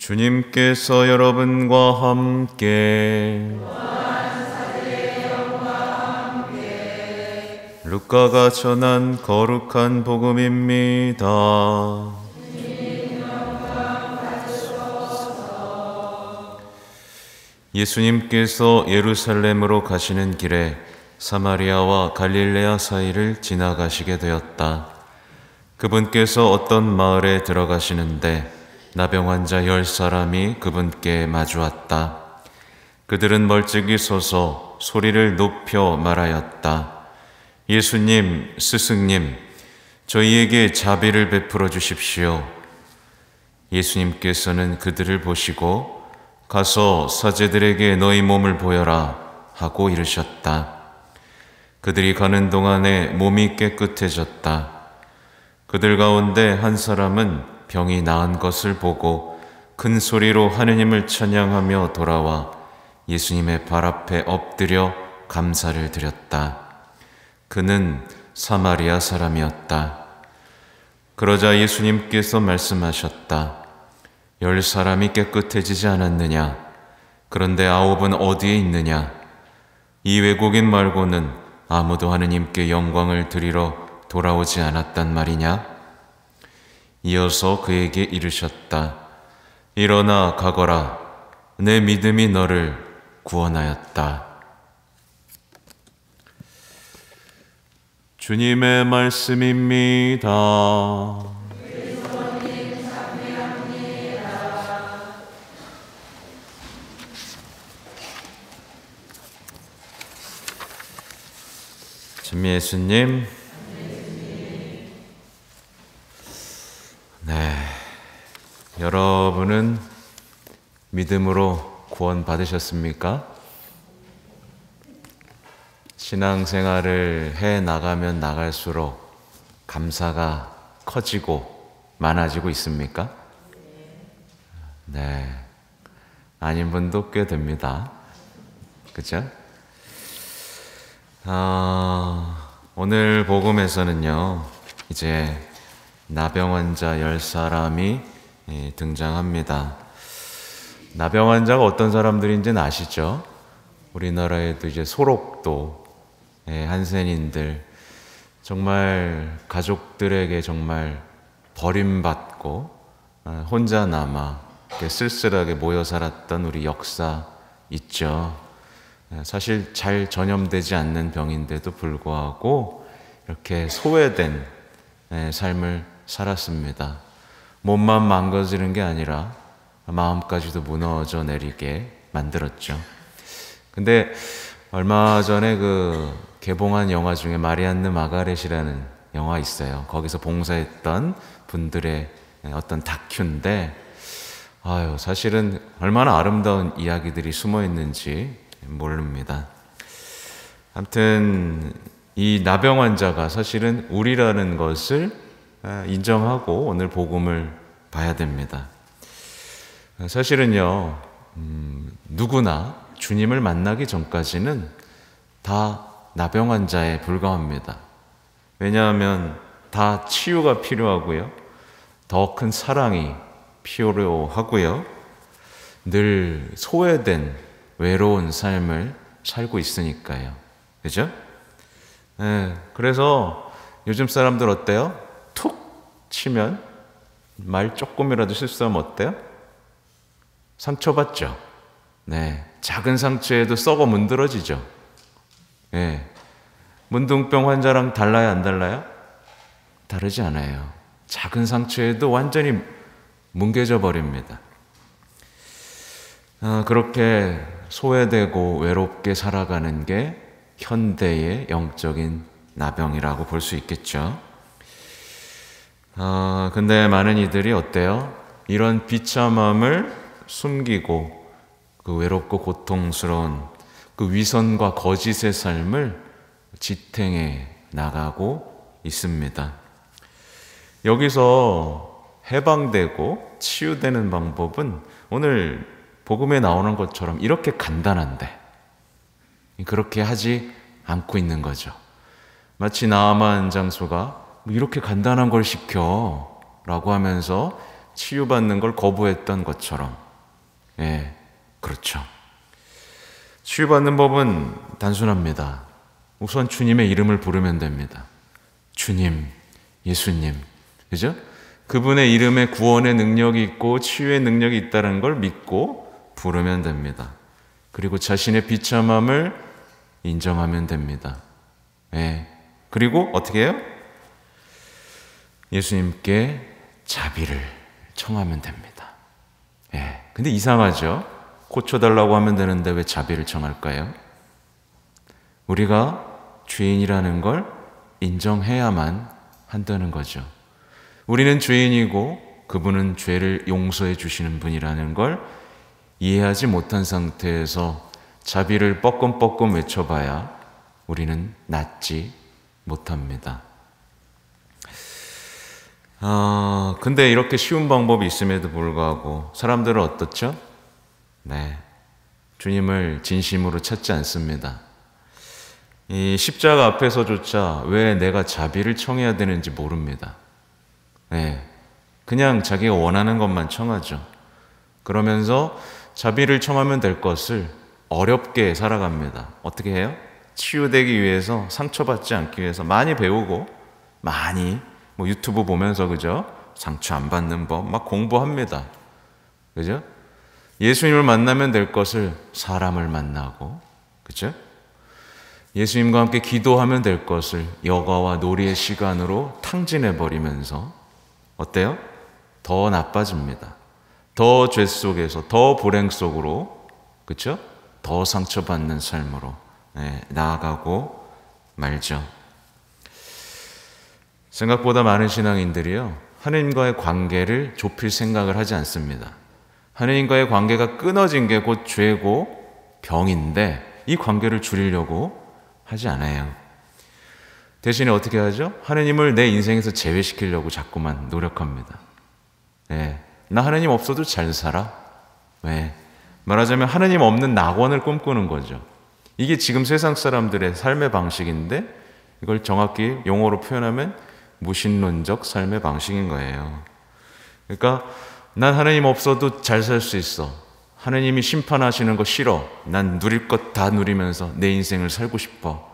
주님께서 여러분과 함께 루카가 전한 거룩한 복음입니다. 예수님께서 예루살렘으로 가시는 길에 사마리아와 갈릴레아 사이를 지나가시게 되었다. 그분께서 어떤 마을에 들어가시는데 나병 환자 10사람이 그분께 마주왔다. 그들은 멀찍이 서서 소리를 높여 말하였다. 예수님, 스승님, 저희에게 자비를 베풀어 주십시오. 예수님께서는 그들을 보시고 가서 사제들에게 너희 몸을 보여라 하고 이르셨다. 그들이 가는 동안에 몸이 깨끗해졌다. 그들 가운데 한 사람은 병이 나은 것을 보고 큰 소리로 하느님을 찬양하며 돌아와 예수님의 발 앞에 엎드려 감사를 드렸다. 그는 사마리아 사람이었다. 그러자 예수님께서 말씀하셨다. 10사람이 깨끗해지지 않았느냐? 그런데 9은 어디에 있느냐? 이 외국인 말고는 아무도 하느님께 영광을 드리러 돌아오지 않았단 말이냐? 이어서 그에게 이르셨다. 일어나 가거라. 내 믿음이 너를 구원하였다. 주님의 말씀입니다. 참 예수님, 네, 여러분은 믿음으로 구원 받으셨습니까? 신앙생활을 해 나가면 나갈수록 감사가 커지고 많아지고 있습니까? 네, 아닌 분도 꽤 됩니다. 그죠? 오늘 복음에서는요, 이제 나병 환자 10사람이 등장합니다. 나병 환자가 어떤 사람들인지는 아시죠? 우리나라에도 이제 소록도, 한센인들, 정말 가족들에게 정말 버림받고 혼자 남아 쓸쓸하게 모여 살았던 우리 역사 있죠. 사실 잘 전염되지 않는 병인데도 불구하고 이렇게 소외된 삶을 살았습니다. 몸만 망가지는 게 아니라 마음까지도 무너져 내리게 만들었죠. 근데 얼마 전에 개봉한 영화 중에 마리안느 마가렛이라는 영화 있어요. 거기서 봉사했던 분들의 어떤 다큐인데, 사실은 얼마나 아름다운 이야기들이 숨어 있는지 모릅니다. 아무튼 이 나병 환자가 사실은 우리라는 것을 인정하고 오늘 복음을 봐야 됩니다. 사실은요, 누구나 주님을 만나기 전까지는 다 나병 환자에 불과합니다. 왜냐하면 다 치유가 필요하고요, 더 큰 사랑이 필요하고요, 늘 소외된 외로운 삶을 살고 있으니까요. 그죠? 그래서 요즘 사람들 어때요? 툭 치면 말 조금이라도 실수하면 어때요? 상처받죠? 네, 작은 상처에도 썩어 문드러지죠? 문둥병 환자랑 달라요, 안 달라요? 다르지 않아요. 작은 상처에도 완전히 뭉개져 버립니다. 그렇게 소외되고 외롭게 살아가는 게 현대의 영적인 나병이라고 볼 수 있겠죠. 근데 많은 이들이 어때요? 이런 비참함을 숨기고 그 외롭고 고통스러운 그 위선과 거짓의 삶을 지탱해 나가고 있습니다. 여기서 해방되고 치유되는 방법은 오늘 복음에 나오는 것처럼 이렇게 간단한데 그렇게 하지 않고 있는 거죠. 마치 나아만 장수가 이렇게 간단한 걸 시켜 라고 하면서 치유받는 걸 거부했던 것처럼. 예, 그렇죠. 치유받는 법은 단순합니다. 우선 주님의 이름을 부르면 됩니다. 주님, 예수님, 그죠? 그분의 이름에 구원의 능력이 있고 치유의 능력이 있다는 걸 믿고 부르면 됩니다. 그리고 자신의 비참함을 인정하면 됩니다. 예. 그리고 어떻게 해요? 예수님께 자비를 청하면 됩니다. 예. 근데 이상하죠? 고쳐달라고 하면 되는데 왜 자비를 청할까요? 우리가 죄인이라는 걸 인정해야만 한다는 거죠. 우리는 죄인이고 그분은 죄를 용서해 주시는 분이라는 걸 이해하지 못한 상태에서 자비를 뻐끔뻐끔 외쳐봐야 우리는 낫지 못합니다. 근데 이렇게 쉬운 방법이 있음에도 불구하고 사람들은 어떻죠? 네, 주님을 진심으로 찾지 않습니다. 이 십자가 앞에서조차 왜 내가 자비를 청해야 되는지 모릅니다. 네, 그냥 자기가 원하는 것만 청하죠. 그러면서 자비를 청하면 될 것을 어렵게 살아갑니다. 어떻게 해요? 치유되기 위해서, 상처받지 않기 위해서 많이 배우고 많이 유튜브 보면서, 그죠? 상처 안 받는 법 막 공부합니다. 그죠? 예수님을 만나면 될 것을 사람을 만나고, 그죠? 예수님과 함께 기도하면 될 것을 여가와 놀이의 시간으로 탕진해버리면서 어때요? 더 나빠집니다. 더 죄 속에서, 더 불행 속으로, 그쵸? 더 상처받는 삶으로 나아가고 말죠. 생각보다 많은 신앙인들이요, 하느님과의 관계를 좁힐 생각을 하지 않습니다. 하느님과의 관계가 끊어진 게 곧 죄고 병인데 이 관계를 줄이려고 하지 않아요. 대신에 어떻게 하죠? 하느님을 내 인생에서 제외시키려고 자꾸만 노력합니다. 나 하느님 없어도 잘 살아. 말하자면 하느님 없는 낙원을 꿈꾸는 거죠. 이게 지금 세상 사람들의 삶의 방식인데 이걸 정확히 용어로 표현하면 무신론적 삶의 방식인 거예요. 그러니까 난 하느님 없어도 잘 살 수 있어. 하느님이 심판하시는 거 싫어. 난 누릴 것 다 누리면서 내 인생을 살고 싶어.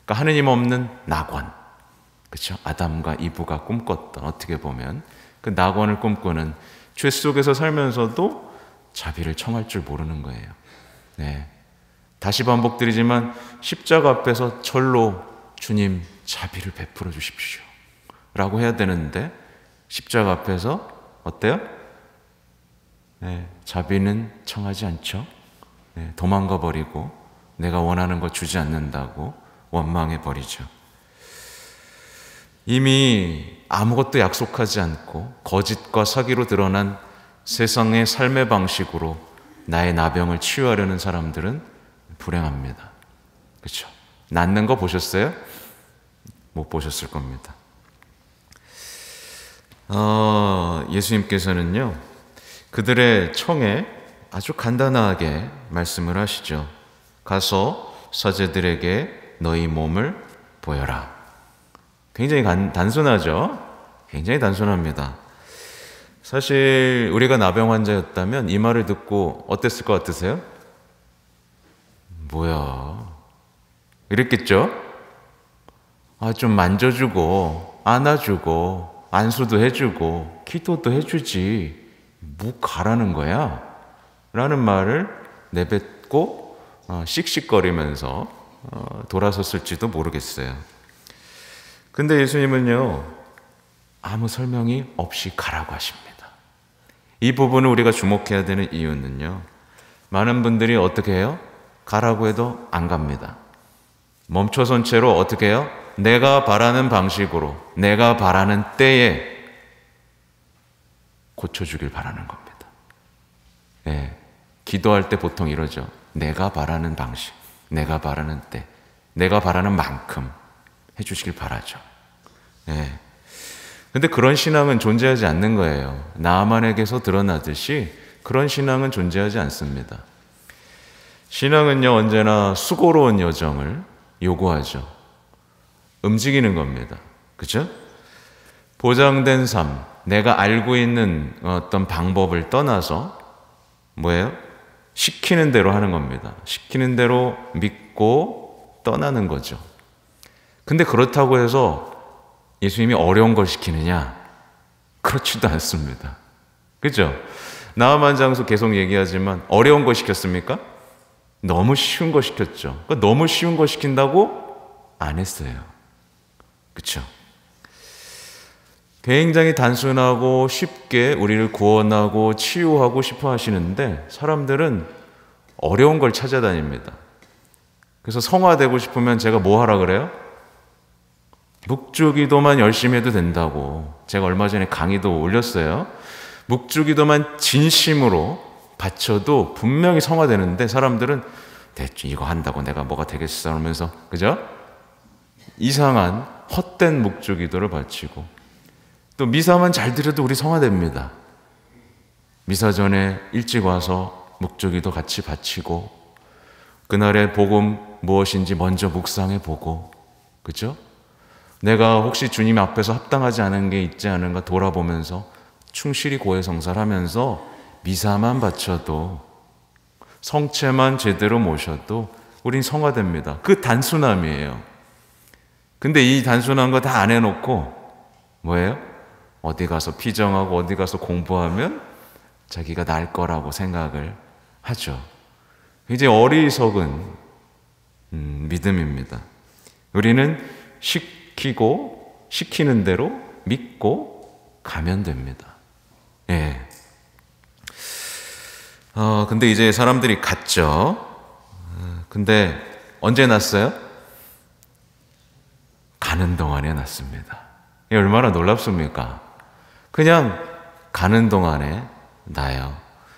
그러니까 하느님 없는 낙원. 그렇죠? 아담과 이브가 꿈꿨던, 어떻게 보면 그 낙원을 꿈꾸는, 죄 속에서 살면서도 자비를 청할 줄 모르는 거예요. 네. 다시 반복드리지만 십자가 앞에서 절로 주님 자비를 베풀어 주십시오 라고 해야 되는데 십자가 앞에서 어때요? 자비는 청하지 않죠. 도망가 버리고 내가 원하는 거 주지 않는다고 원망해 버리죠. 이미 아무것도 약속하지 않고 거짓과 사기로 드러난 세상의 삶의 방식으로 나의 나병을 치유하려는 사람들은 불행합니다. 그렇죠? 낫는 거 보셨어요? 못 보셨을 겁니다. 예수님께서는요, 그들의 청에 아주 간단하게 말씀을 하시죠. 가서 사제들에게 너희 몸을 보여라. 굉장히 단순하죠? 굉장히 단순합니다. 사실 우리가 나병 환자였다면 이 말을 듣고 어땠을 것 같으세요? 뭐야, 이랬겠죠? 좀 만져주고 안아주고 안수도 해주고 기도도 해주지 뭐 가라는 거야? 라는 말을 내뱉고 씩씩거리면서 돌아섰을지도 모르겠어요. 근데 예수님은요, 아무 설명이 없이 가라고 하십니다. 이 부분을 우리가 주목해야 되는 이유는요, 많은 분들이 어떻게 해요? 가라고 해도 안 갑니다. 멈춰선 채로 어떻게 해요? 내가 바라는 방식으로, 내가 바라는 때에 고쳐주길 바라는 겁니다. 기도할 때 보통 이러죠. 내가 바라는 방식, 내가 바라는 때, 내가 바라는 만큼 해주시길 바라죠. 근데 그런 신앙은 존재하지 않는 거예요. 나만에게서 드러나듯이 그런 신앙은 존재하지 않습니다. 신앙은요, 언제나 수고로운 여정을 요구하죠. 움직이는 겁니다. 그죠? 보장된 삶, 내가 알고 있는 어떤 방법을 떠나서 뭐예요? 시키는 대로 하는 겁니다. 시키는 대로 믿고 떠나는 거죠. 근데 그렇다고 해서 예수님이 어려운 걸 시키느냐? 그렇지도 않습니다. 그죠? 나만 장소 계속 얘기하지만 어려운 거 시켰습니까? 너무 쉬운 거 시켰죠. 그러니까 너무 쉬운 거 시킨다고 안 했어요. 그쵸? 굉장히 단순하고 쉽게 우리를 구원하고 치유하고 싶어 하시는데 사람들은 어려운 걸 찾아다닙니다. 그래서 성화되고 싶으면 제가 뭐 하라 그래요? 묵주기도만 열심히 해도 된다고. 제가 얼마 전에 강의도 올렸어요. 묵주기도만 진심으로 바쳐도 분명히 성화되는데 사람들은 대충 이거 한다고 내가 뭐가 되겠어 하면서 그죠? 이상한 헛된 묵주기도를 바치고 또 미사만 잘 드려도 우리 성화됩니다. 미사 전에 일찍 와서 묵주기도 같이 바치고 그날의 복음 무엇인지 먼저 묵상해 보고 그죠? 내가 혹시 주님 앞에서 합당하지 않은 게 있지 않은가 돌아보면서 충실히 고해성사하면서 미사만 바쳐도 성체만 제대로 모셔도 우린 성화됩니다. 그 단순함이에요. 근데 이 단순한 거 다 안 해놓고 뭐예요? 어디 가서 피정하고 어디 가서 공부하면 자기가 날 거라고 생각을 하죠. 굉장히 어리석은 믿음입니다. 우리는 시키고 시키는 대로 믿고 가면 됩니다. 예. 근데 이제 사람들이 갔죠. 근데 언제 났어요? 가는 동안에 났습니다. 이게 얼마나 놀랍습니까? 그냥 가는 동안에 나요.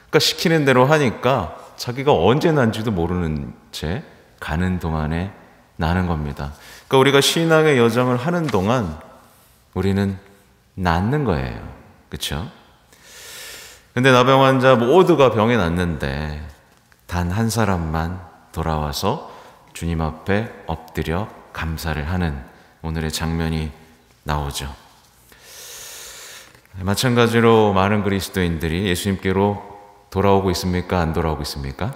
그러니까 시키는 대로 하니까 자기가 언제 난지도 모르는 채 가는 동안에 나는 겁니다. 그러니까 우리가 신앙의 여정을 하는 동안 우리는 낫는 거예요. 그렇죠? 근데 나병 환자 모두가 병에 낫는데 단 한 사람만 돌아와서 주님 앞에 엎드려 감사를 하는 오늘의 장면이 나오죠. 마찬가지로 많은 그리스도인들이 예수님께로 돌아오고 있습니까? 안 돌아오고 있습니까?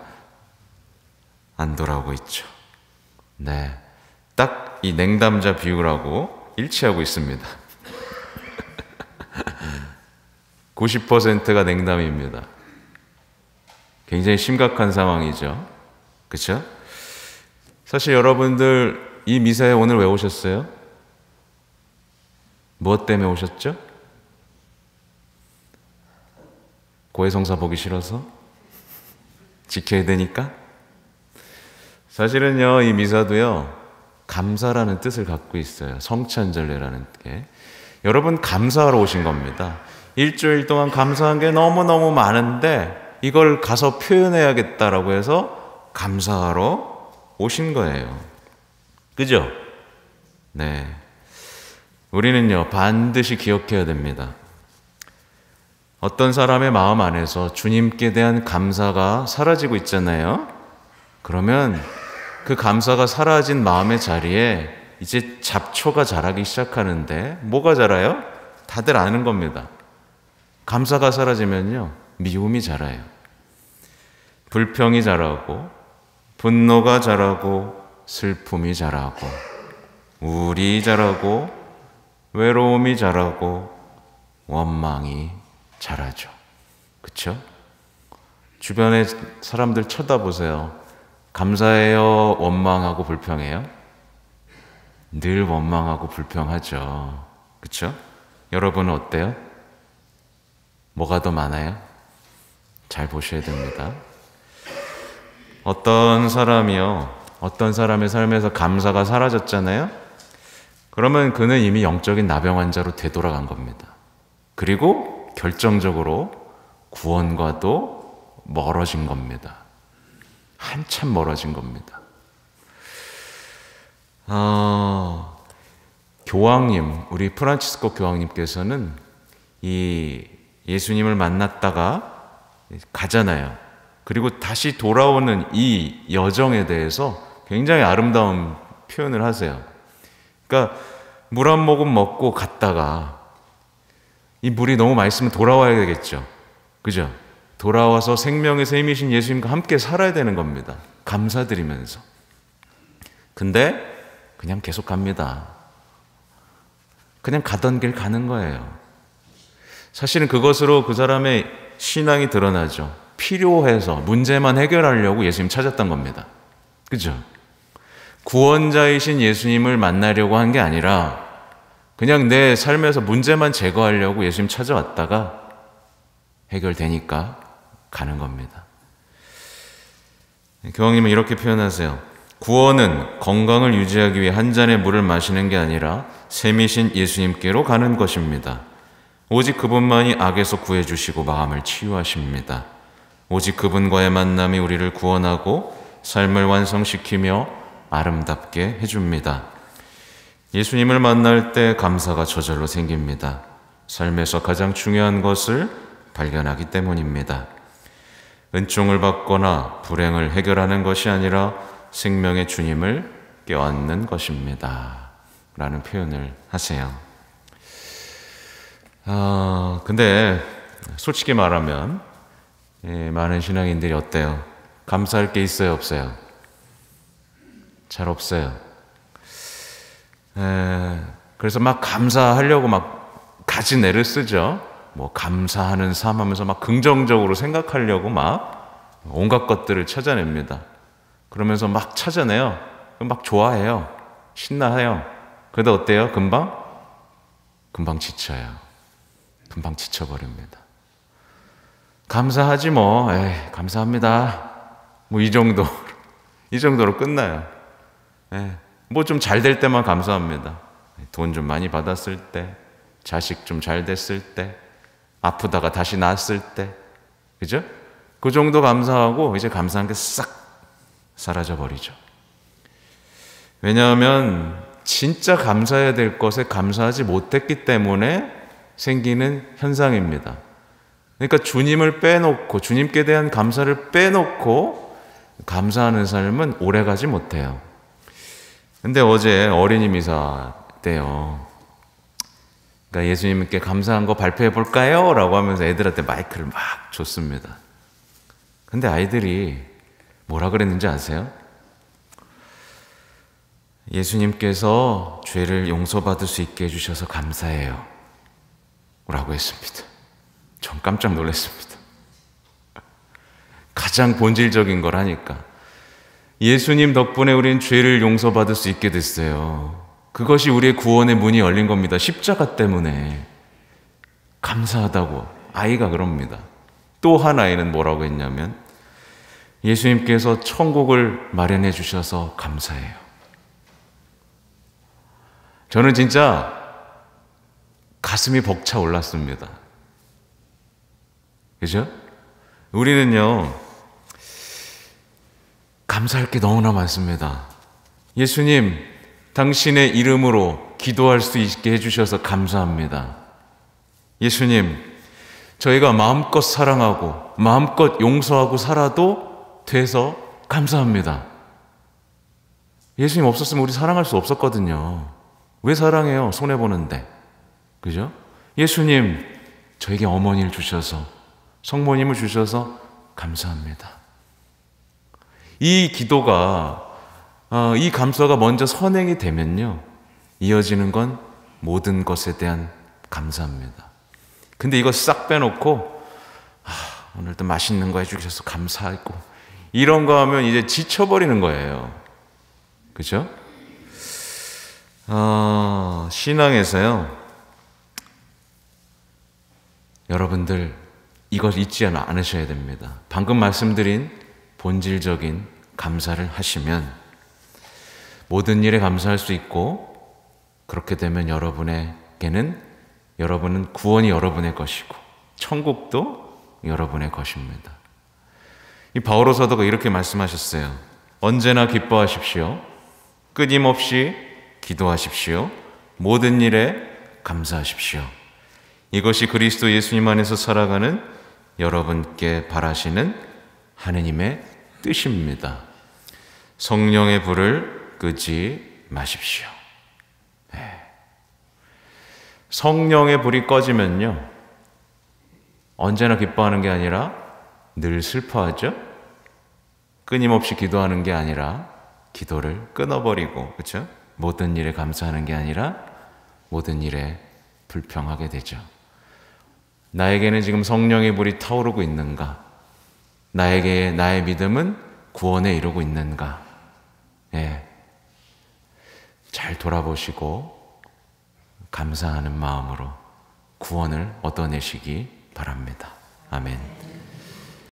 안 돌아오고 있죠. 네, 딱 이 냉담자 비유라고 일치하고 있습니다. 90%가 냉담입니다. 굉장히 심각한 상황이죠. 그렇죠? 사실 여러분들 이 미사에 오늘 왜 오셨어요? 무엇 때문에 오셨죠? 고해성사 보기 싫어서? 지켜야 되니까? 사실은요, 이 미사도요, 감사라는 뜻을 갖고 있어요. 성찬절례라는 게. 여러분 감사하러 오신 겁니다. 일주일 동안 감사한 게 너무너무 많은데 이걸 가서 표현해야겠다라고 해서 감사하러 오신 거예요. 그죠? 네. 우리는요, 반드시 기억해야 됩니다. 어떤 사람의 마음 안에서 주님께 대한 감사가 사라지고 있잖아요. 그러면 그 감사가 사라진 마음의 자리에 이제 잡초가 자라기 시작하는데 뭐가 자라요? 다들 아는 겁니다. 감사가 사라지면요, 미움이 자라요. 불평이 자라고 분노가 자라고 슬픔이 자라고 우울이 자라고 외로움이 자라고 원망이 자라죠. 그렇죠? 주변에 사람들 쳐다보세요. 감사해요? 원망하고 불평해요? 늘 원망하고 불평하죠. 그렇죠? 여러분은 어때요? 뭐가 더 많아요? 잘 보셔야 됩니다. 어떤 사람이요, 어떤 사람의 삶에서 감사가 사라졌잖아요? 그러면 그는 이미 영적인 나병 환자로 되돌아간 겁니다. 그리고 결정적으로 구원과도 멀어진 겁니다. 한참 멀어진 겁니다. 교황님, 우리 프란치스코 교황님께서는 이 예수님을 만났다가 가잖아요. 그리고 다시 돌아오는 이 여정에 대해서 굉장히 아름다운 표현을 하세요. 그러니까 물 한 모금 먹고 갔다가 이 물이 너무 맛있으면 돌아와야 되겠죠. 그죠? 돌아와서 생명의 샘이신 예수님과 함께 살아야 되는 겁니다. 감사드리면서. 근데 그냥 계속 갑니다. 그냥 가던 길 가는 거예요. 사실은 그것으로 그 사람의 신앙이 드러나죠. 필요해서 문제만 해결하려고 예수님 찾았던 겁니다. 그죠? 구원자이신 예수님을 만나려고 한 게 아니라 그냥 내 삶에서 문제만 제거하려고 예수님 찾아왔다가 해결되니까 가는 겁니다. 교황님은 이렇게 표현하세요. 구원은 건강을 유지하기 위해 한 잔의 물을 마시는 게 아니라 샘이신 예수님께로 가는 것입니다. 오직 그분만이 악에서 구해주시고 마음을 치유하십니다. 오직 그분과의 만남이 우리를 구원하고 삶을 완성시키며 아름답게 해줍니다. 예수님을 만날 때 감사가 저절로 생깁니다. 삶에서 가장 중요한 것을 발견하기 때문입니다. 은총을 받거나 불행을 해결하는 것이 아니라 생명의 주님을 껴안는 것입니다. 라는 표현을 하세요. 근데 솔직히 말하면 많은 신앙인들이 어때요? 감사할 게 있어요, 없어요? 잘 없어요. 그래서 막 감사하려고 막 가진 애를 쓰죠. 뭐 감사하는 삶 하면서 막 긍정적으로 생각하려고 막 온갖 것들을 찾아냅니다. 그러면서 막 찾아내요. 막 좋아해요. 신나해요. 그래도 어때요? 금방 지쳐요. 금방 지쳐버립니다. 감사하지 뭐, 감사합니다. 뭐 이 정도로 끝나요. 뭐 좀 잘 될 때만 감사합니다. 돈 좀 많이 받았을 때, 자식 좀 잘 됐을 때, 아프다가 다시 나았을 때, 그죠? 그 정도 감사하고 이제 감사한 게 싹 사라져 버리죠. 왜냐하면 진짜 감사해야 될 것에 감사하지 못했기 때문에 생기는 현상입니다. 그러니까 주님을 빼놓고, 주님께 대한 감사를 빼놓고 감사하는 삶은 오래가지 못해요. 근데 어제 어린이 미사 때요. 그러니까 예수님께 감사한 거 발표해 볼까요? 라고 하면서 애들한테 마이크를 막 줬습니다. 근데 아이들이 뭐라 그랬는지 아세요? 예수님께서 죄를 용서받을 수 있게 해주셔서 감사해요. 라고 했습니다. 전 깜짝 놀랐습니다. 가장 본질적인 걸 하니까. 예수님 덕분에 우린 죄를 용서받을 수 있게 됐어요. 그것이 우리의 구원의 문이 열린 겁니다. 십자가 때문에. 감사하다고 아이가 그럽니다. 또 한 아이는 뭐라고 했냐면 예수님께서 천국을 마련해 주셔서 감사해요. 저는 진짜 가슴이 벅차 올랐습니다. 그죠? 우리는요, 감사할 게 너무나 많습니다. 예수님, 당신의 이름으로 기도할 수 있게 해주셔서 감사합니다. 예수님, 저희가 마음껏 사랑하고 마음껏 용서하고 살아도 돼서 감사합니다. 예수님 없었으면 우리 사랑할 수 없었거든요. 왜 사랑해요? 손해보는데. 그죠? 예수님, 저에게 어머니를 주셔서, 성모님을 주셔서 감사합니다. 이 기도가, 이 감사가 먼저 선행이 되면요, 이어지는 건 모든 것에 대한 감사합니다. 근데 이거 싹 빼놓고, 오늘도 맛있는 거 해주셔서 감사하고, 이런 거 하면 이제 지쳐버리는 거예요. 그죠? 신앙에서요, 여러분들 이것 잊지 않으셔야 됩니다. 방금 말씀드린 본질적인 감사를 하시면 모든 일에 감사할 수 있고, 그렇게 되면 여러분은 구원이 여러분의 것이고 천국도 여러분의 것입니다. 이 바오로 사도가 이렇게 말씀하셨어요. 언제나 기뻐하십시오. 끊임없이 기도하십시오. 모든 일에 감사하십시오. 이것이 그리스도 예수님 안에서 살아가는 여러분께 바라시는 하느님의 뜻입니다. 성령의 불을 끄지 마십시오. 성령의 불이 꺼지면요, 언제나 기뻐하는 게 아니라 늘 슬퍼하죠. 끊임없이 기도하는 게 아니라 기도를 끊어버리고, 그렇죠? 모든 일에 감사하는 게 아니라 모든 일에 불평하게 되죠. 나에게는 지금 성령의 불이 타오르고 있는가? 나의 믿음은 구원에 이르고 있는가? 예. 잘 돌아보시고 감사하는 마음으로 구원을 얻어내시기 바랍니다. 아멘.